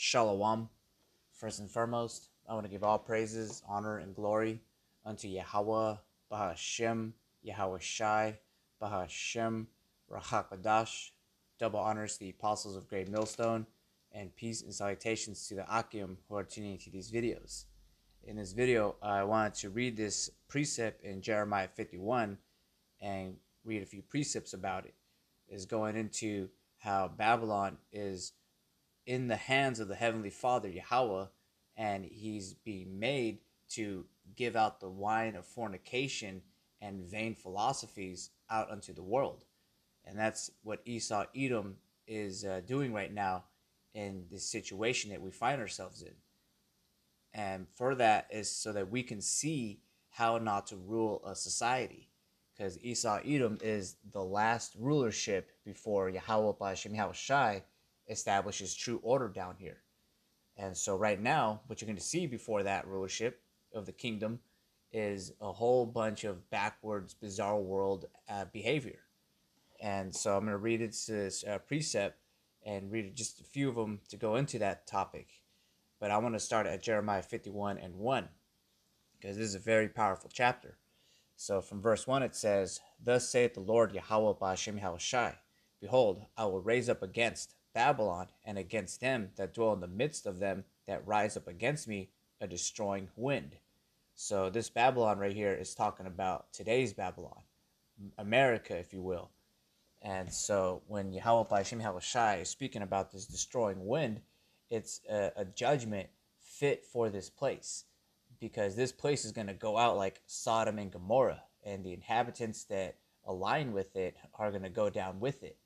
Shalom. First and foremost, I want to give all praises, honor, and glory unto Yahweh, Bahashem, Yahweh Shai, Bahashem, Rahakadash. Double honors to the apostles of Great Millstone, and peace and salutations to the Akim who are tuning into these videos. In this video, I wanted to read this precept in Jeremiah 51 and read a few precepts about it. It's going into how Babylon is in the hands of the Heavenly Father, Yahweh, and he's being made to give out the wine of fornication and vain philosophies out unto the world. And that's what Esau Edom is doing right now in this situation that we find ourselves in. And for that is so that we can see how not to rule a society. Because Esau Edom is the last rulership before Yahweh Ba'ashem Yahweh Shai establishes true order down here. And so right now, what you're going to see before that rulership of the kingdom is a whole bunch of backwards, bizarre world behavior. And so I'm going to read this precept and read just a few of them to go into that topic. But I want to start at Jeremiah 51 and 1, because this is a very powerful chapter. So from verse 1 it says, "Thus saith the Lord Yahweh Ba'ashem Yahweh Shai, Behold, I will raise up against Babylon and against them that dwell in the midst of them that rise up against me a destroying wind." So this Babylon right here is talking about today's Babylon, America, if you will. And so when Yahweh Ba'ashem Yahweh Shai is speaking about this destroying wind, it's a judgment fit for this place, because this place is going to go out like Sodom and Gomorrah, and the inhabitants that align with it are going to go down with it.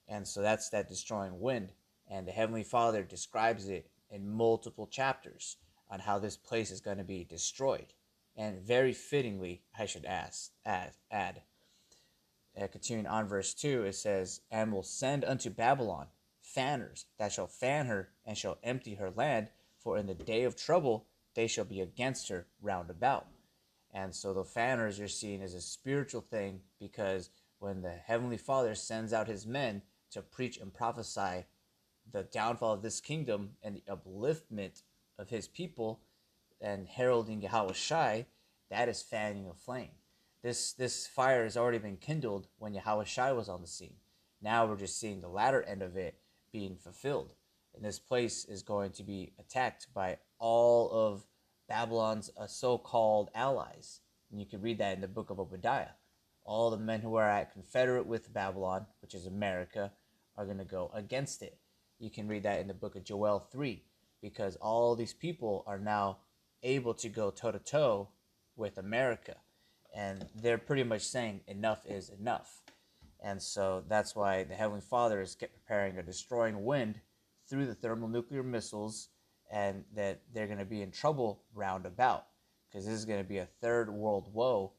And so that's that destroying wind. And the Heavenly Father describes it in multiple chapters on how this place is going to be destroyed. And very fittingly, I should add. Continuing on verse 2, it says, "And will send unto Babylon fanners that shall fan her and shall empty her land, for in the day of trouble they shall be against her round about." And so the fanners you're seeing is a spiritual thing, because when the Heavenly Father sends out his men to preach and prophesy the downfall of this kingdom and the upliftment of his people and heralding Yahweh Shai, that is fanning a flame. This fire has already been kindled when Yahweh Shai was on the scene. Now we're just seeing the latter end of it being fulfilled. And this place is going to be attacked by all of Babylon's so-called allies. And you can read that in the book of Obadiah. All the men who are at confederate with Babylon, which is America, are going to go against it. You can read that in the book of Joel 3, because all these people are now able to go toe-to-toe with America. And they're pretty much saying enough is enough. And so that's why the Heavenly Father is preparing a destroying wind through the thermonuclear missiles, and that they're going to be in trouble round about, because this is going to be a third world woe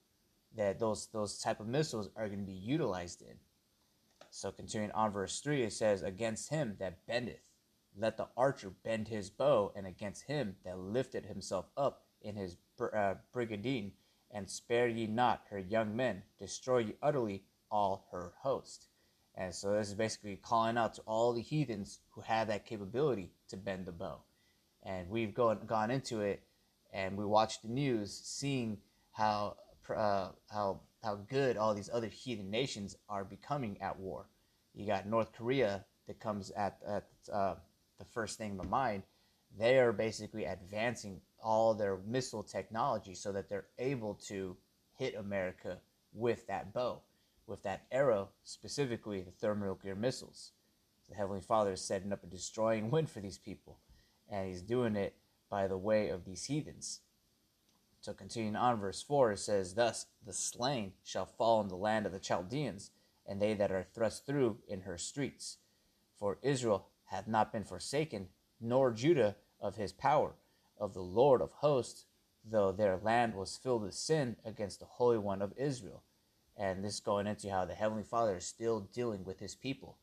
that those type of missiles are going to be utilized in. So continuing on verse 3, it says, "Against him that bendeth, let the archer bend his bow, and against him that lifted himself up in his brigandine, and spare ye not her young men, destroy ye utterly all her host." And so this is basically calling out to all the heathens who have that capability to bend the bow. And we've gone into it, and we watched the news, seeing how good all these other heathen nations are becoming at war. You got North Korea that comes at the first thing in the mind. They are basically advancing all their missile technology so that they're able to hit America with that bow, with that arrow, specifically the thermonuclear missiles. The Heavenly Father is setting up a destroying wind for these people, and he's doing it by the way of these heathens. So continuing on verse 4, it says, "Thus the slain shall fall in the land of the Chaldeans, and they that are thrust through in her streets. For Israel hath not been forsaken, nor Judah of his power, of the Lord of hosts, though their land was filled with sin against the Holy One of Israel." And this is going into how the Heavenly Father is still dealing with his people.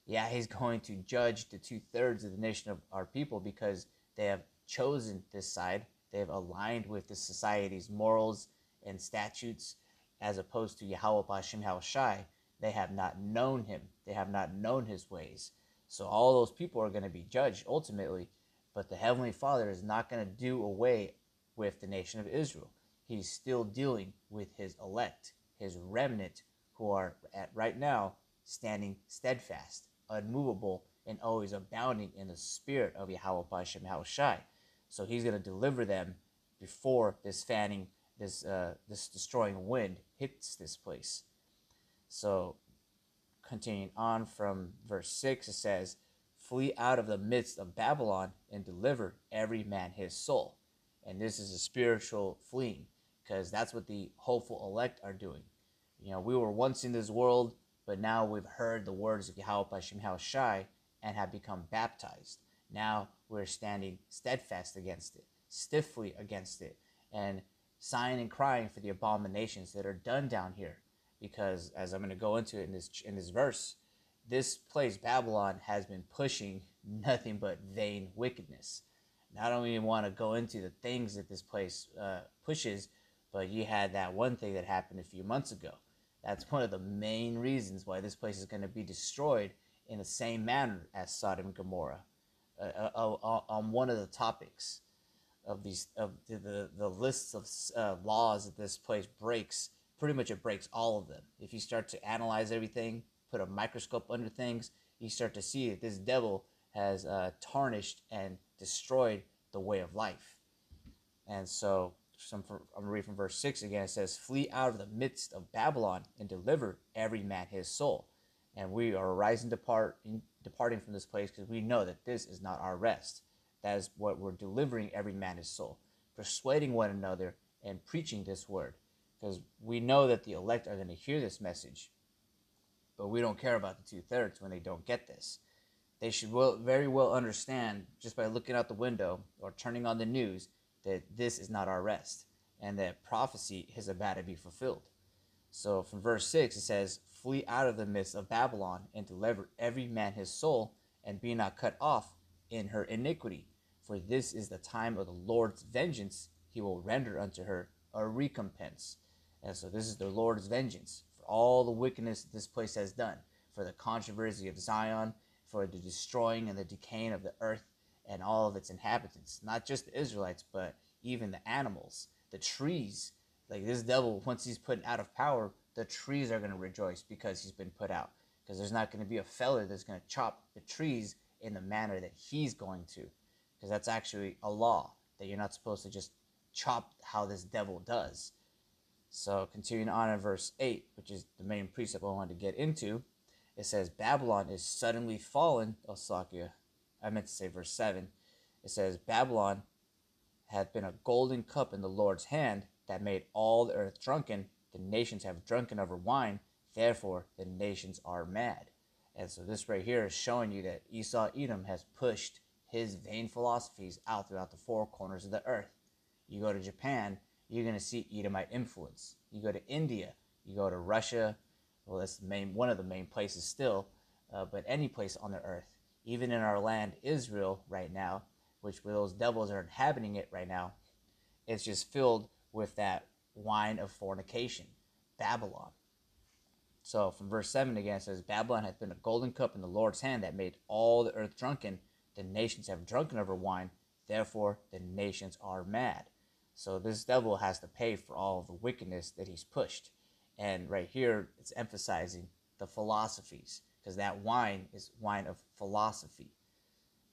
Yeah, he's going to judge the 2/3 of the nation of our people, because they have chosen this side. They have aligned with the society's morals and statutes, as opposed to Yahweh Ba'ashem Yahweh Shai. They have not known him. They have not known his ways. So all those people are going to be judged ultimately, but the Heavenly Father is not going to do away with the nation of Israel. He's still dealing with his elect, his remnant, who are at right now standing steadfast, unmovable, and always abounding in the spirit of Yahweh Ba'ashem Yahushai. So he's going to deliver them before this fanning, this destroying wind hits this place. So continuing on from verse 6, it says, "Flee out of the midst of Babylon and deliver every man his soul." And this is a spiritual fleeing, because that's what the hopeful elect are doing. You know, we were once in this world, but now we've heard the words of Yahweh Ba'ashem Yahushai and have become baptized. Now we're standing steadfast against it, stiffly against it, and sighing and crying for the abominations that are done down here. Because as I'm going to go into it in this verse, this place Babylon has been pushing nothing but vain wickedness. And I don't even want to go into the things that this place pushes, but you had that one thing that happened a few months ago. That's one of the main reasons why this place is going to be destroyed in the same manner as Sodom and Gomorrah. On one of the topics of the lists of laws that this place breaks, pretty much it breaks all of them. If you start to analyze everything, put a microscope under things, you start to see that this devil has tarnished and destroyed the way of life. And so I'm going to read from verse 6 again. It says, "Flee out of the midst of Babylon and deliver every man his soul." And we are arising, departing from this place, because we know that this is not our rest. That is what we're delivering every man his soul, persuading one another and preaching this word. Because we know that the elect are going to hear this message, but we don't care about the 2/3 when they don't get this. They should very well understand, just by looking out the window or turning on the news, that this is not our rest, and that prophecy is about to be fulfilled. So from verse 6, it says, "Flee out of the midst of Babylon and deliver every man his soul, and be not cut off in her iniquity. For this is the time of the Lord's vengeance. He will render unto her a recompense." And so this is the Lord's vengeance for all the wickedness this place has done, for the controversy of Zion, for the destroying and the decaying of the earth and all of its inhabitants. Not just the Israelites, but even the animals, the trees. Like this devil, once he's put out of power, the trees are going to rejoice because he's been put out. Because there's not going to be a feller that's going to chop the trees in the manner that he's going to. Because that's actually a law, that you're not supposed to just chop how this devil does. So continuing on in verse 8, which is the main precept I wanted to get into, it says, "Babylon is suddenly fallen." Oh, Slakia, I meant to say verse 7. It says, "Babylon hath been a golden cup in the Lord's hand, that made all the earth drunken. The nations have drunken of her wine, therefore the nations are mad." And so this right here is showing you that Esau Edom has pushed his vain philosophies out throughout the four corners of the earth. You go to Japan, you're going to see Edomite influence. You go to India, you go to Russia, well, that's one of the main places still, but any place on the earth, even in our land, Israel, right now, which where those devils are inhabiting it right now, it's just filled with that wine of fornication, Babylon. So from verse 7 again, it says, "Babylon hath been a golden cup in the Lord's hand, that made all the earth drunken. The nations have drunken of her wine, therefore the nations are mad." So this devil has to pay for all of the wickedness that he's pushed. And right here, it's emphasizing the philosophies, because that wine is wine of philosophy.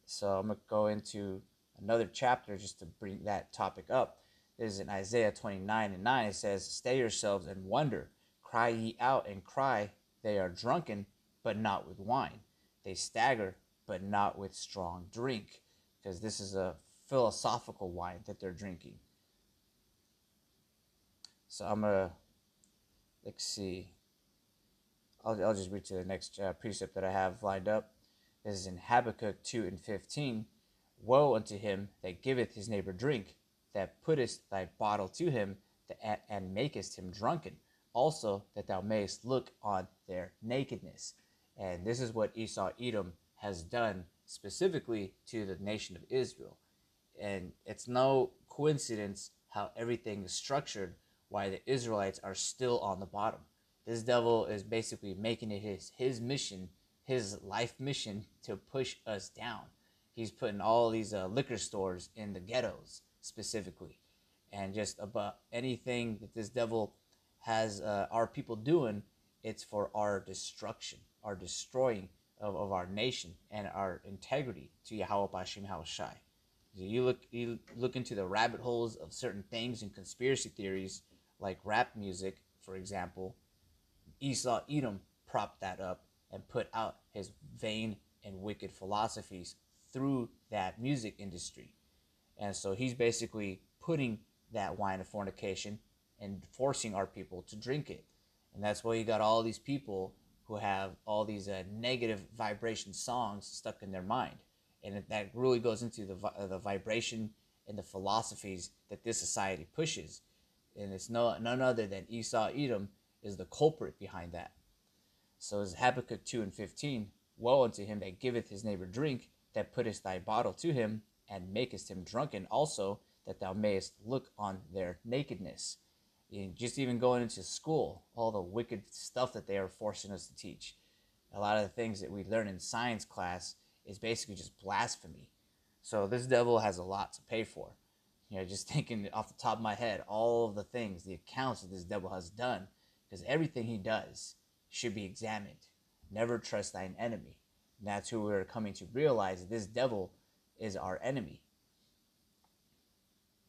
So I'm going to go into another chapter just to bring that topic up. This is in Isaiah 29:9. It says, "Stay yourselves and wonder. Cry ye out and cry. They are drunken, but not with wine. They stagger, but not with strong drink." Because this is a philosophical wine that they're drinking. So I'm going to, let's see. I'll just read to the next precept that I have lined up. This is in Habakkuk 2:15. "Woe unto him that giveth his neighbor drink, that puttest thy bottle to him, and makest him drunken, also that thou mayest look on their nakedness." And this is what Esau Edom has done specifically to the nation of Israel. And it's no coincidence how everything is structured, why the Israelites are still on the bottom. This devil is basically making it his mission, his life mission to push us down. He's putting all these liquor stores in the ghettos specifically, and just about anything that this devil has our people doing, it's for our destruction, our destroying of our nation and our integrity to Yahweh Bashim Hawashai. You look into the rabbit holes of certain things and conspiracy theories, like rap music, for example. Esau Edom propped that up and put out his vain and wicked philosophies through that music industry. And so he's basically putting that wine of fornication and forcing our people to drink it. And that's why you got all these people who have all these negative vibration songs stuck in their mind. And that really goes into the vibration and the philosophies that this society pushes. And it's none other than Esau Edom is the culprit behind that. So as Habakkuk 2:15, woe unto him that giveth his neighbor drink, that puttest thy bottle to him, and makest him drunken also, that thou mayest look on their nakedness. Just even going into school, all the wicked stuff that they are forcing us to teach. A lot of the things that we learn in science class is basically just blasphemy. So this devil has a lot to pay for. Just thinking off the top of my head, all of the things, the accounts that this devil has done, because everything he does should be examined. Never trust thine enemy. And that's who we're coming to realize, that this devil is our enemy.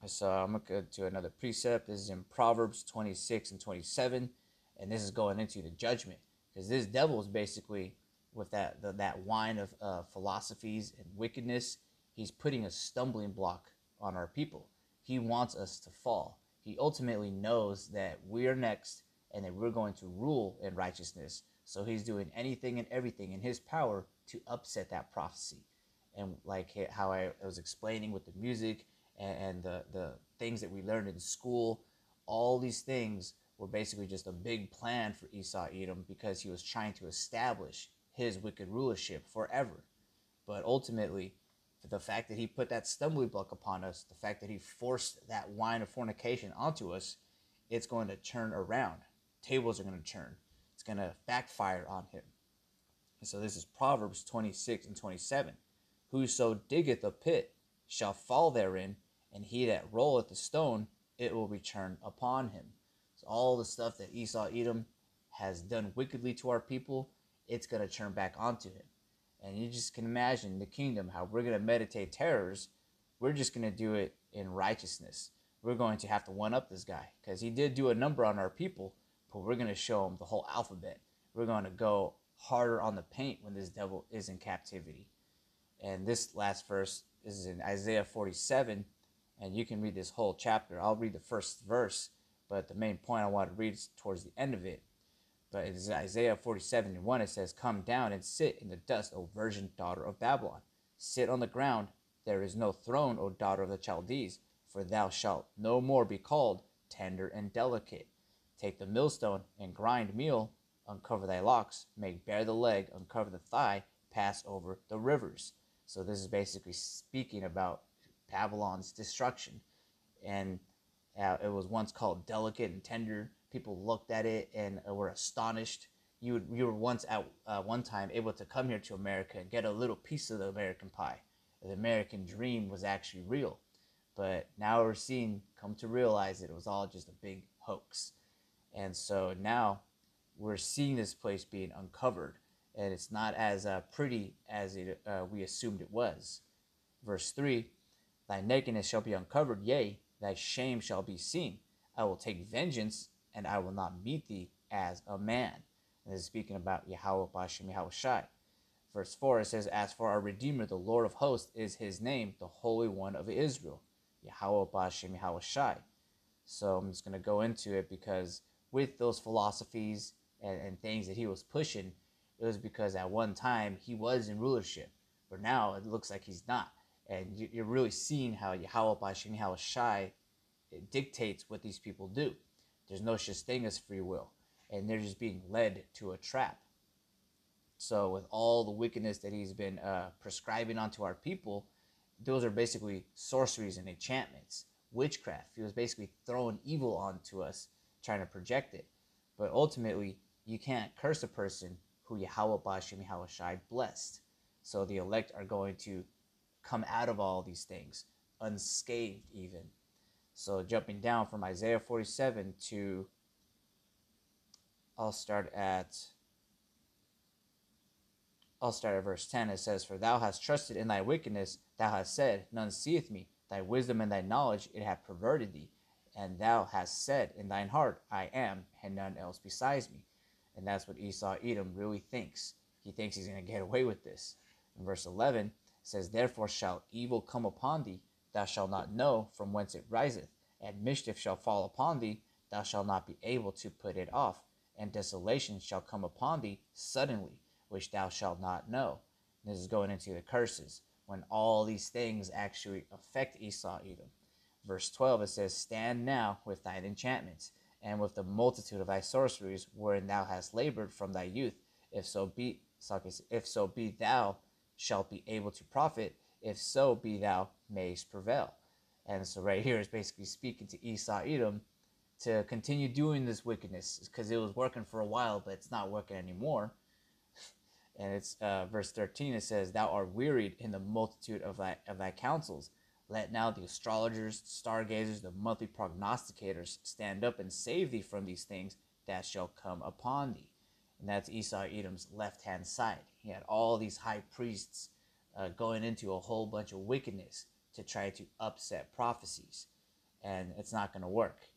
So I'm going to go to another precept. This is in Proverbs 26 and 27. And this is going into the judgment. Because this devil is basically, with that wine of philosophies and wickedness, he's putting a stumbling block on our people. He wants us to fall. He ultimately knows that we are next and that we're going to rule in righteousness. So he's doing anything and everything in his power to upset that prophecy. And like how I was explaining with the music and the things that we learned in school, all these things were basically just a big plan for Esau Edom, because he was trying to establish his wicked rulership forever. But ultimately, the fact that he put that stumbling block upon us, the fact that he forced that wine of fornication onto us, it's going to turn around. Tables are going to turn. It's going to backfire on him. And so this is Proverbs 26 and 27. Whoso diggeth a pit shall fall therein, and he that rolleth a stone, it will return upon him. So all the stuff that Esau Edom has done wickedly to our people, it's going to turn back onto him. And you just can imagine the kingdom, how we're going to meditate terrors. We're just going to do it in righteousness. We're going to have to one-up this guy, because he did do a number on our people, but we're going to show him the whole alphabet. We're going to go harder on the paint when this devil is in captivity. And this last verse is in Isaiah 47, and you can read this whole chapter. I'll read the first verse, but the main point I want to read is towards the end of it. But it is Isaiah 47 and 1. It says, Come down and sit in the dust, O virgin daughter of Babylon. Sit on the ground. There is no throne, O daughter of the Chaldees, for thou shalt no more be called tender and delicate. Take the millstone and grind meal, uncover thy locks, make bare the leg, uncover the thigh, pass over the rivers. So this is basically speaking about Babylon's destruction. And it was once called delicate and tender. People looked at it and were astonished. You were once at one time able to come here to America and get a little piece of the American pie. The American dream was actually real. But now we're come to realize that it was all just a big hoax. And so now we're seeing this place being uncovered. And it's not as pretty as we assumed it was. Verse 3, Thy nakedness shall be uncovered, yea, thy shame shall be seen. I will take vengeance, and I will not meet thee as a man. And this is speaking about Yahweh Bashim Yahushai. Verse 4, it says, As for our Redeemer, the Lord of hosts is his name, the Holy One of Israel, Yahweh Bashim Yahushai. So I'm just going to go into it, because with those philosophies and things that he was pushing, it was because at one time he was in rulership, but now it looks like he's not. And you're really seeing how Yahweh Bashim Yahushai dictates what these people do. There's no such thing as free will, and they're just being led to a trap. So with all the wickedness that he's been prescribing onto our people, those are basically sorceries and enchantments, witchcraft. He was basically throwing evil onto us, trying to project it. But ultimately, you can't curse a person who Yahweh Ba'ashem Yahweh Shai blessed. So the elect are going to come out of all these things unscathed even. So jumping down from Isaiah 47 to, I'll start at verse 10. It says, "For thou hast trusted in thy wickedness, thou hast said, none seeth me. Thy wisdom and thy knowledge, it hath perverted thee. And thou hast said in thine heart, I am, and none else besides me." And that's what Esau Edom really thinks. He thinks he's going to get away with this. In verse 11, it says, "Therefore shall evil come upon thee, thou shalt not know from whence it riseth. And mischief shall fall upon thee, thou shalt not be able to put it off. And desolation shall come upon thee suddenly, which thou shalt not know." And this is going into the curses, when all these things actually affect Esau Edom. Verse 12, it says, "Stand now with thine enchantments, and with the multitude of thy sorceries, wherein thou hast labored from thy youth. If so be thou shalt be able to profit, if so be thou mayest prevail." And so right here is basically speaking to Esau Edom to continue doing this wickedness, because it was working for a while, but it's not working anymore. And it's verse 13, it says, "Thou art wearied in the multitude of thy counsels. Let now the astrologers, stargazers, the monthly prognosticators stand up and save thee from these things that shall come upon thee." And that's Esau Edom's left-hand side. He had all these high priests going into a whole bunch of wickedness to try to upset prophecies. And it's not going to work.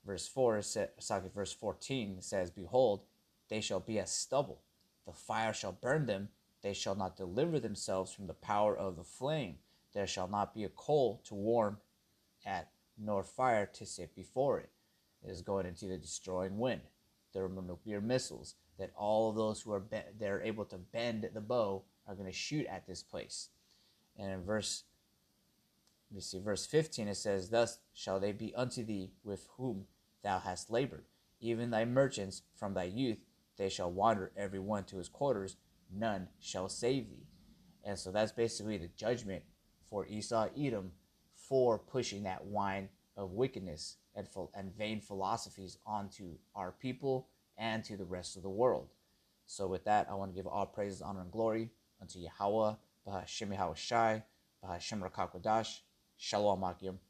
Verse 14 says, "Behold, they shall be as stubble. The fire shall burn them. They shall not deliver themselves from the power of the flame. There shall not be a coal to warm at, nor fire to sit before it." It is going into the destroying wind, thermonuclear missiles, that all of those who are they're able to bend the bow are going to shoot at this place. And in verse 15, it says, "Thus shall they be unto thee with whom thou hast labored, even thy merchants from thy youth. They shall wander every one to his quarters, none shall save thee." And so that's basically the judgment for Esau Edom for pushing that wine of wickedness and vain philosophies onto our people and to the rest of the world. So with that, I want to give all praises, honor, and glory unto Yahweh, B'Hashem Yahweh Shai, B'Hashem Rakak Wadash, Shalom Akim.